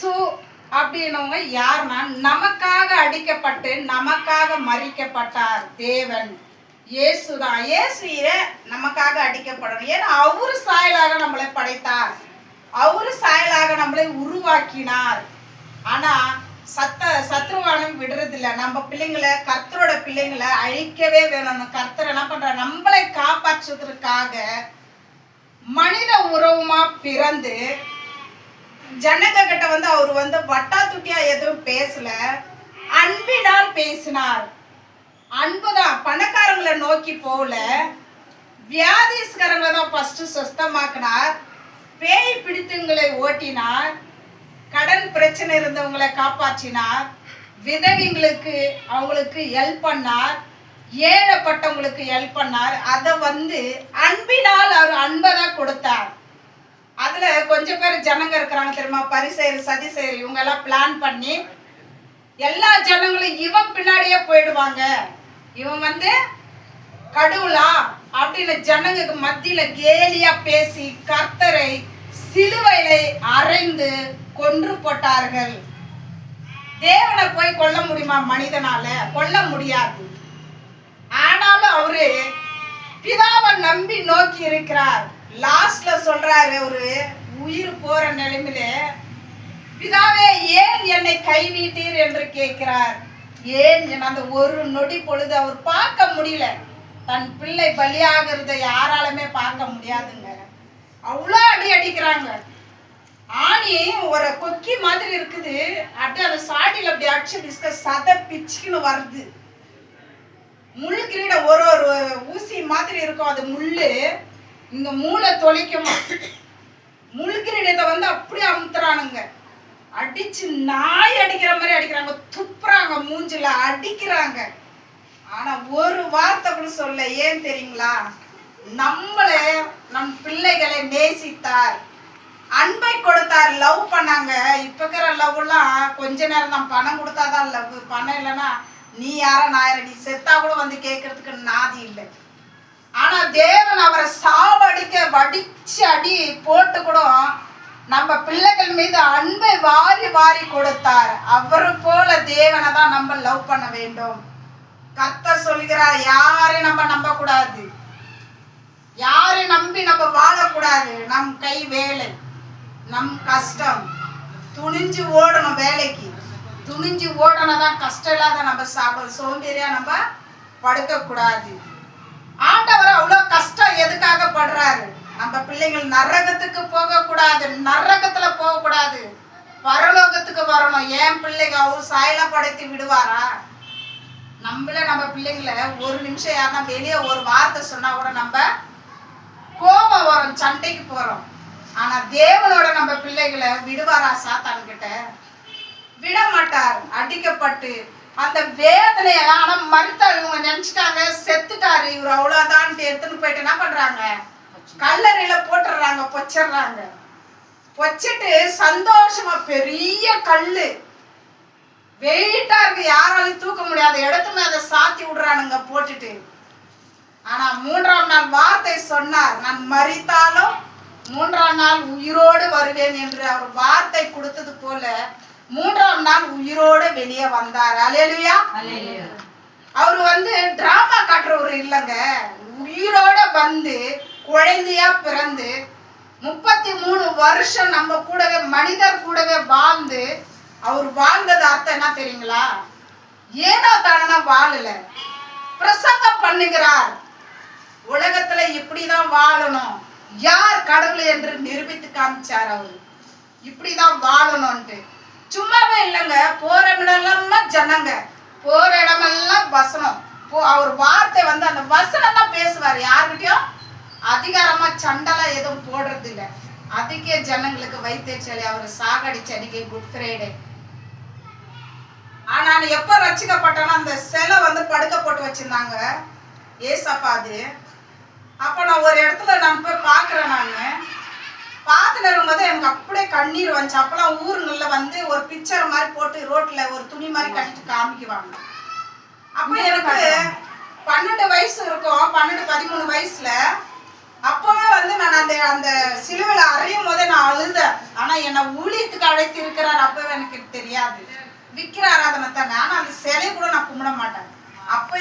சு அப்படின்னவங்க யாருன்னா, நமக்காக அடிக்கப்பட்டு நமக்காக மறிக்கப்பட்டார் தேவன். இயேசுதான். இயேசுவே நமக்காக அடிக்கப்படணும். ஏன்னா அவரு சாயலாக நம்மளை படைத்தார், அவரு சாயலாக நம்மளை உருவாக்கினார். ஆனா சத்ருவானம் விடுறதில்ல. நம்ம பிள்ளைங்களை, கர்த்தரோட பிள்ளைங்களை அழிக்கவே வேணும். கர்த்தர் என்ன பண்ற, நம்மளை காப்பாற்றுவதற்காக மனித உறவுமா பிறந்து ஜனங்க கிட்ட அவர் வட்டா துட்டியா எதுவும் பேசல, அன்பினால் பேசினார். அன்புதான். பணக்காரங்களை நோக்கி போகல, வியாதிஸ்கரங்களை தான் ஃபர்ஸ்ட் சுத்தமாக்கினார், பேய் பிடித்தவங்களை ஓட்டினார், கடன் பிரச்சனை இருந்தவங்களை காப்பாற்றினார், விதவிங்களுக்கு அவங்களுக்கு ஹெல்ப் பண்ணார், ஏழைப்பட்டவங்களுக்கு ஹெல்ப் பண்ணார். அதை அன்பினால் அவர் அன்பை தான் கொடுத்தார். அதுல கொஞ்சம் பேர் ஜனங்க இருக்கிறாங்க தெரியுமா, பரிசேயர் சதிசேயர், இவங்க எல்லாம் பிளான் பண்ணி எல்லா ஜனங்களும் இவன் பின்னாடியே போயிடுவாங்க, இவன் கடவுளா அப்படின்னு ஜனங்களுக்கு மத்தியில கேலியா பேசி கர்த்தரை சிலுவையில அறைந்து கொன்று போட்டார்கள். தேவனை போய் கொல்ல முடியுமா? மனிதனால கொல்ல முடியாது. ஆனாலும் அவரு பிதாவை நம்பி நோக்கி இருக்கிறார். லாஸ்ட்ல சொல்றாரு, ஒரு உயிர் போற நிலைமையில, பிதாவே ஏன் என்னை கைவிட்டீர் என்று கேட்கிறார். ஏன் அந்த ஒரு நொடி பொழுது அவர் பார்க்க முடியல. தன் பிள்ளை பலியாகிறத யாராலுமே பார்க்க முடியாதுங்க. அவ்வளோ அடி அடிக்கிறாங்க. ஆணி ஒரு கொக்கி மாதிரி இருக்குது, அப்படியே அந்த சாடியில் அப்படி அடிச்சு டிஸ்க சதை பிச்சுக்குன்னு வருது. முள் கிரீட ஒரு ஊசி மாதிரி இருக்கும், அது முள்ளு இங்க மூளை தொலைக்குமா. முள் கிரீடத்தை அப்படியே அமுத்துறானுங்க. அடிச்சு நாய் அடிக்கிற மாதிரி அடிக்கிறாங்க, துப்புறாங்க, மூஞ்சில அடிக்கிறாங்க. ஆனா ஒரு வார்த்தை கூட சொல்ல. ஏன் தெரியுங்களா? நம்மளே நம் பிள்ளைகளை நேசித்தார், அன்பை கொடுத்தார், லவ் பண்ணாங்க. இப்ப இருக்கிற லவ் எல்லாம் கொஞ்ச நேரம் தான், பணம் கொடுத்தாதான் லவ். பணம் இல்லைன்னா நீ யாரா நான் யார, நீ செத்தா கூட கேட்கறதுக்கு நாதி இல்லை. ஆனா தேவன் அவரை சாவடிக்க வடிச்சு அடி போட்டு கூட நம்ம பிள்ளைகள் மீது அன்பை வாரி வாரி கொடுத்தார். அவரு போல தேவனை தான் நம்ம லவ் பண்ண வேண்டும். கர்த்தர் சொல்கிறார், யாரையும் நம்ம நம்ப கூடாது, யாரையும் நம்பி நம்ம வாழக்கூடாது. நம் கை வேலை, நம் கஷ்டம், துணிஞ்சு ஓடணும். வேலைக்கு துணிஞ்சு ஓடணும். கஷ்டம் இல்லாத நம்ம சாப்பிட, சோம்பேறியா நம்ம படுக்க கூடாது. ஆண்டவர் அவ்வளோ கஷ்டம் எதுக்காக படுறாரு? நம்ம பிள்ளைங்கள் நரகத்துக்கு போக கூடாது, நரகத்துல போக கூடாது, பரலோகத்துக்கு வரணும். ஏன் பிள்ளைங்க அவர் சாயலா படைத்து விடுவாரா? நம்ம பிள்ளைங்களை ஒரு நிமிஷம் யாருன்னா வெளியே ஒரு வார்த்தை சொன்னா கூட நம்ம கோபம் வரும், சண்டைக்கு போறோம். ஆனா தேவனோட நம்ம பிள்ளைகளை விடுவாரா? சாத்தான் கிட்ட விட மாட்டார். அடிக்கப்பட்டு அந்த வேதனைய, ஆனா மறுத்தாரு. இவங்க நினைச்சிட்டாங்க செத்துட்டாரு இவர், அவ்வளவுதான் எடுத்துன்னு போயிட்டு என்ன பண்றாங்க, கல்லறையில போட்டுறாங்க, பொச்சிடுறாங்க. பொச்சிட்டு சந்தோஷமா பெரிய கல்லு வெயிட்டா இருக்கு, யாராலையும் தூக்க முடியாத இடத்துல அதை சாத்தி விடுறானுங்க போட்டுட்டு. ஆனா 3ஆம் நாள் வார்த்தை சொன்னார், நான் மரித்தாலும் 3ஆம் நாள் உயிரோடு வருவேன் என்று அவர் வார்த்தை கொடுத்தது போல 3ஆம் நாள் உயிரோடு வெளியே வந்தார். அல்லேலூயா. அவரு டிராமா காட்டுறவர் இல்லைங்க, உயிரோட குழந்தையா பிறந்து 33 வருஷம் நம்ம கூடவே, மனிதர் கூடவே வாழ்ந்து, அவர் வாழ்ந்தது அர்த்தம் என்ன தெரியுங்களா? ஏனோ தானா வாழல, பிரசங்கம் பண்ணுகிறார். உலகத்துல இப்படிதான் வாழணும், யார் கடவுள் என்று நிரூபித்து காமிச்சார். அவரு இப்படிதான் வாழணும்ட்டு. சும்மாவே இல்லைங்க, போற இடமெல்லாம் ஜனங்க, போற இடமெல்லாம் வசனம். அவர் வார்த்தை அந்த வசனம் தான் பேசுவார். யாருக்கிட்டையும் அதிகாரமா சண்டெல்லாம் எதுவும் போடுறது இல்லை. அதுக்கே ஜனங்களுக்கு வைத்தேச்சலி. அவர் சாகடிச்ச அன்னைக்கு குட் ஃப்ரைடே. ஆனா நான் எப்ப ரசிக்கப்பட்டேன்னா, அந்த சிலை படுக்க போட்டு வச்சிருந்தாங்க ஏசப்பாது. அப்ப நான் ஒரு இடத்துல நான் போய் பாக்குறேன். நான் பார்த்துட்டு இருக்கும்போது எனக்கு அப்படியே கண்ணீர் வந்துச்சு. அப்பெல்லாம் ஊருங்களில் ஒரு பிக்சர் மாதிரி போட்டு ரோட்ல ஒரு துணி மாதிரி கட்டிட்டு காமிக்குவாங்க. அப்போ எனக்கு 12 வயசு இருக்கும், 12-13 வயசுல அப்பவே வந்து நான் அந்த அந்த சிலுவையில அறையும் போதே நான் அழுதேன். ஆனா என்னை ஊழியத்துக்கு அழைத்து இருக்கிறார் அப்பவே எனக்கு தெரியாது. விக்கிர ஆராதனை தானே, ஆனா அந்த சிலையை கூட நான் கும்பிட மாட்டேன். அப்ப